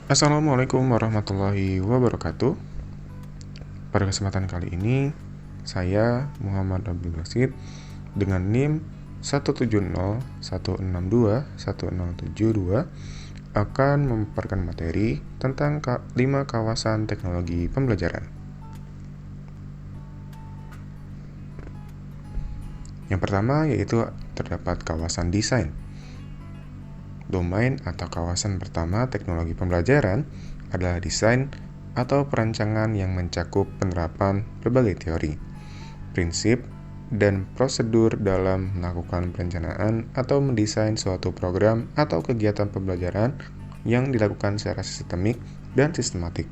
Assalamualaikum warahmatullahi wabarakatuh. Pada kesempatan kali ini, saya Muhammad Abdul Basit dengan NIM 17016216072 akan memaparkan materi tentang 5 kawasan teknologi pembelajaran. Yang pertama yaitu terdapat kawasan desain. Domain atau kawasan pertama teknologi pembelajaran adalah desain atau perancangan yang mencakup penerapan berbagai teori, prinsip, dan prosedur dalam melakukan perencanaan atau mendesain suatu program atau kegiatan pembelajaran yang dilakukan secara sistemik dan sistematik.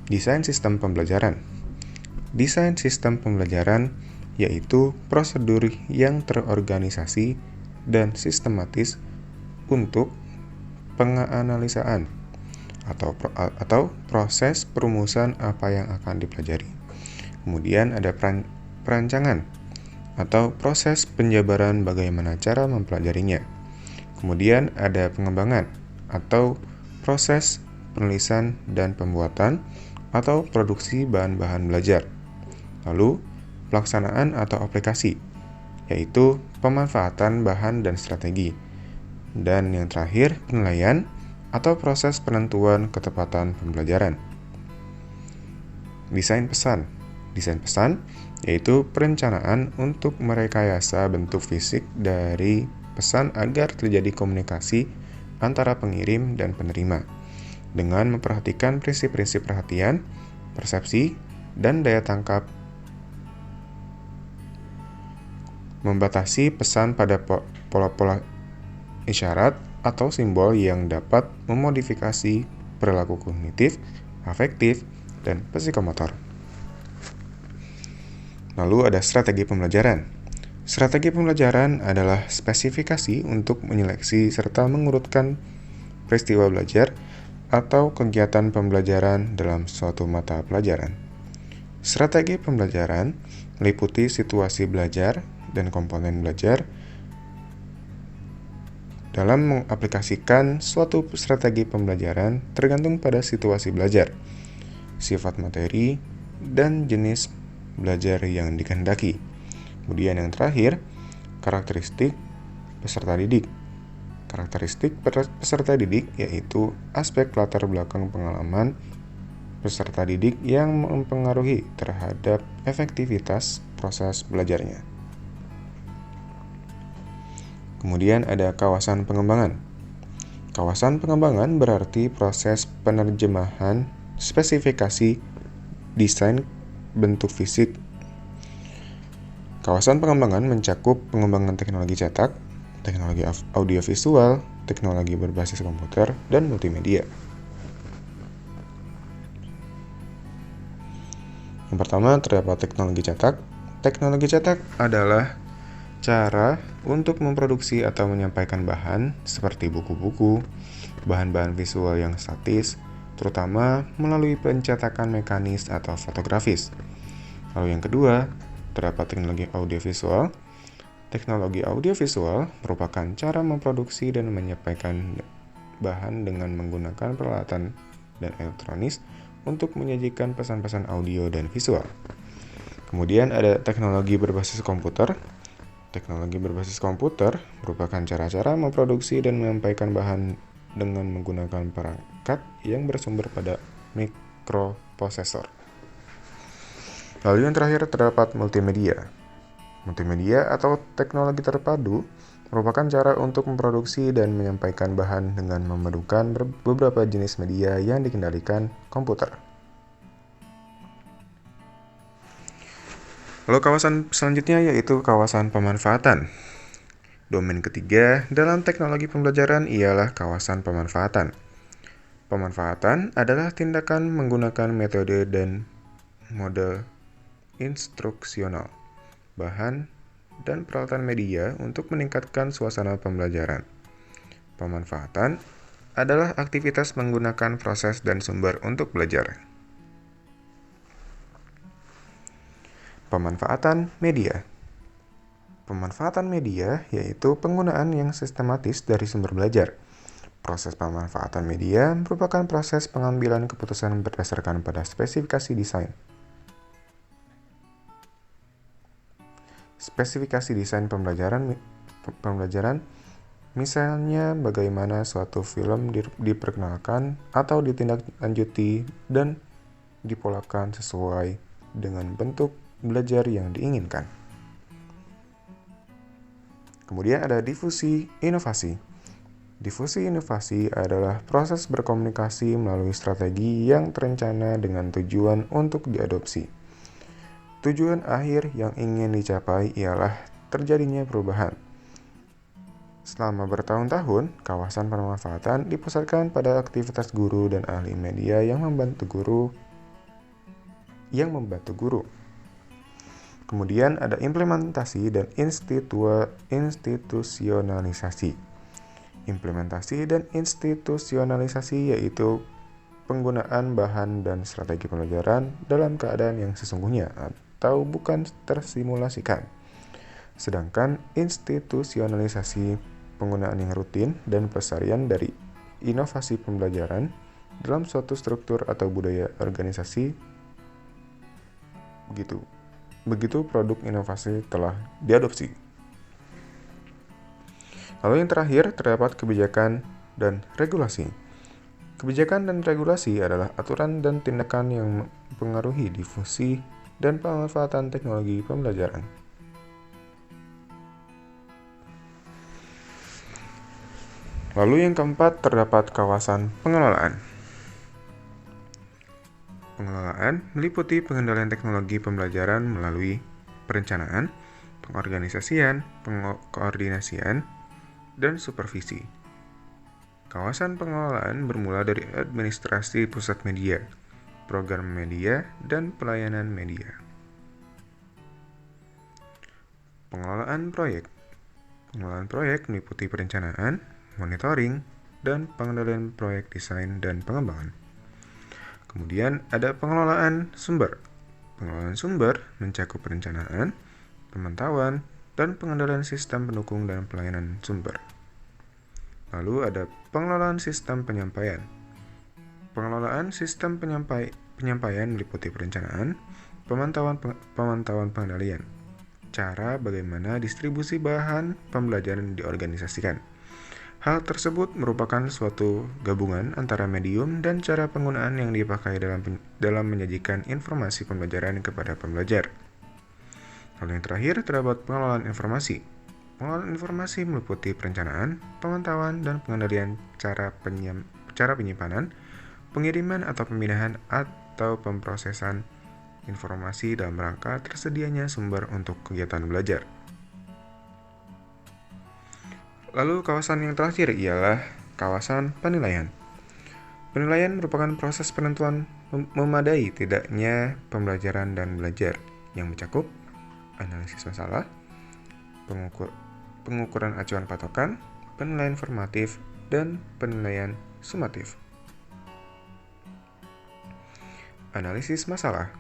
Desain sistem pembelajaran. Desain sistem pembelajaran yaitu prosedur yang terorganisasi dan sistematis untuk penganalisaan atau proses perumusan apa yang akan dipelajari. Kemudian ada perancangan atau proses penjabaran bagaimana cara mempelajarinya. Kemudian ada pengembangan atau proses penulisan dan pembuatan atau produksi bahan-bahan belajar. Lalu pelaksanaan atau aplikasi, yaitu pemanfaatan bahan dan strategi. Dan yang terakhir, penilaian atau proses penentuan ketepatan pembelajaran. Desain pesan. Desain pesan yaitu perencanaan untuk merekayasa bentuk fisik dari pesan agar terjadi komunikasi antara pengirim dan penerima dengan memperhatikan prinsip-prinsip perhatian, persepsi, dan daya tangkap. Membatasi pesan pada pola-pola isyarat atau simbol yang dapat memodifikasi perilaku kognitif, afektif, dan psikomotor. Lalu ada strategi pembelajaran. Strategi pembelajaran adalah spesifikasi untuk menyeleksi serta mengurutkan peristiwa belajar atau kegiatan pembelajaran dalam suatu mata pelajaran. Strategi pembelajaran meliputi situasi belajar dan komponen belajar. Dalam mengaplikasikan suatu strategi pembelajaran tergantung pada situasi belajar, sifat materi, dan jenis belajar yang dikehendaki. Kemudian yang terakhir, karakteristik peserta didik. Karakteristik peserta didik yaitu aspek latar belakang pengalaman peserta didik yang mempengaruhi terhadap efektivitas proses belajarnya. Kemudian ada kawasan pengembangan. Kawasan pengembangan berarti proses penerjemahan spesifikasi desain bentuk fisik. Kawasan pengembangan mencakup pengembangan teknologi cetak, teknologi audiovisual, teknologi berbasis komputer, dan multimedia. Yang pertama terdapat teknologi cetak. Teknologi cetak adalah cara untuk memproduksi atau menyampaikan bahan seperti buku-buku, bahan-bahan visual yang statis, terutama melalui pencetakan mekanis atau fotografis. Lalu yang kedua, terdapat teknologi audiovisual. Teknologi audiovisual merupakan cara memproduksi dan menyampaikan bahan dengan menggunakan peralatan dan elektronis untuk menyajikan pesan-pesan audio dan visual. Kemudian ada teknologi berbasis komputer. Teknologi berbasis komputer merupakan cara-cara memproduksi dan menyampaikan bahan dengan menggunakan perangkat yang bersumber pada mikroprosesor. Lalu yang terakhir terdapat multimedia. Multimedia atau teknologi terpadu merupakan cara untuk memproduksi dan menyampaikan bahan dengan memadukan beberapa jenis media yang dikendalikan komputer. Lalu kawasan selanjutnya yaitu kawasan pemanfaatan. Domain ketiga dalam teknologi pembelajaran ialah kawasan pemanfaatan. Pemanfaatan adalah tindakan menggunakan metode dan model instruksional, bahan, dan peralatan media untuk meningkatkan suasana pembelajaran. Pemanfaatan adalah aktivitas menggunakan proses dan sumber untuk belajar. Pemanfaatan media. Pemanfaatan media yaitu penggunaan yang sistematis dari sumber belajar. Proses pemanfaatan media merupakan proses pengambilan keputusan berdasarkan pada spesifikasi desain. Spesifikasi desain pembelajaran misalnya bagaimana suatu film diperkenalkan atau ditindaklanjuti dan dipolakan sesuai dengan bentuk belajar yang diinginkan. Kemudian ada difusi inovasi. Difusi inovasi adalah proses berkomunikasi melalui strategi yang terencana dengan tujuan untuk diadopsi. Tujuan akhir yang ingin dicapai ialah terjadinya perubahan. Selama bertahun-tahun, kawasan pemanfaatan dipusatkan pada aktivitas guru dan ahli media yang membantu guru. Kemudian ada implementasi dan institusionalisasi. Implementasi dan institusionalisasi yaitu penggunaan bahan dan strategi pembelajaran dalam keadaan yang sesungguhnya atau bukan tersimulasikan. Sedangkan institusionalisasi penggunaan yang rutin dan pelestarian dari inovasi pembelajaran dalam suatu struktur atau budaya organisasi. Begitu produk inovasi telah diadopsi. Lalu yang terakhir terdapat kebijakan dan regulasi. Kebijakan dan regulasi adalah aturan dan tindakan yang mempengaruhi difusi dan pemanfaatan teknologi pembelajaran. Lalu yang keempat terdapat kawasan pengelolaan. Pengelolaan meliputi pengendalian teknologi pembelajaran melalui perencanaan, pengorganisasian, koordinasian, dan supervisi. Kawasan pengelolaan bermula dari administrasi pusat media, program media, dan pelayanan media. Pengelolaan proyek. Pengelolaan proyek meliputi perencanaan, monitoring, dan pengendalian proyek desain dan pengembangan. Kemudian ada pengelolaan sumber. Pengelolaan sumber mencakup perencanaan, pemantauan, dan pengendalian sistem pendukung dan pelayanan sumber. Lalu ada pengelolaan sistem penyampaian. Pengelolaan sistem penyampaian meliputi perencanaan, pemantauan pengendalian, cara bagaimana distribusi bahan pembelajaran diorganisasikan. Hal tersebut merupakan suatu gabungan antara medium dan cara penggunaan yang dipakai dalam menyajikan informasi pembelajaran kepada pembelajar. Lalu yang terakhir terdapat pengelolaan informasi. Pengelolaan informasi meliputi perencanaan, pemantauan, dan pengendalian cara penyimpanan, pengiriman atau pemindahan atau pemrosesan informasi dalam rangka tersedianya sumber untuk kegiatan belajar. Lalu kawasan yang terakhir ialah kawasan penilaian. Penilaian merupakan proses penentuan memadai tidaknya pembelajaran dan belajar yang mencakup analisis masalah, pengukuran acuan patokan, penilaian formatif, dan penilaian sumatif. Analisis masalah.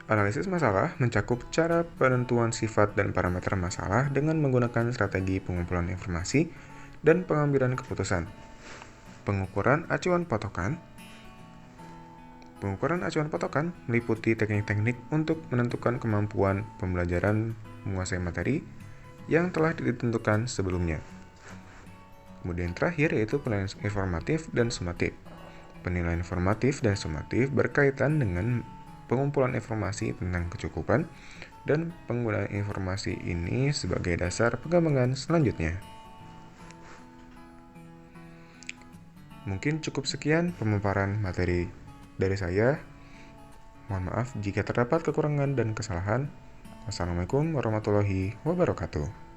Analisis masalah mencakup cara penentuan sifat dan parameter masalah dengan menggunakan strategi pengumpulan informasi dan pengambilan keputusan. Pengukuran acuan patokan. Pengukuran acuan patokan meliputi teknik-teknik untuk menentukan kemampuan pembelajaran menguasai materi yang telah ditentukan sebelumnya. Kemudian terakhir yaitu penilaian informatif dan sumatif. Penilaian informatif dan sumatif berkaitan dengan pengumpulan informasi tentang kecukupan dan penggunaan informasi ini sebagai dasar pengembangan selanjutnya. Mungkin cukup sekian pemaparan materi dari saya. Mohon maaf jika terdapat kekurangan dan kesalahan. Wassalamualaikum warahmatullahi wabarakatuh.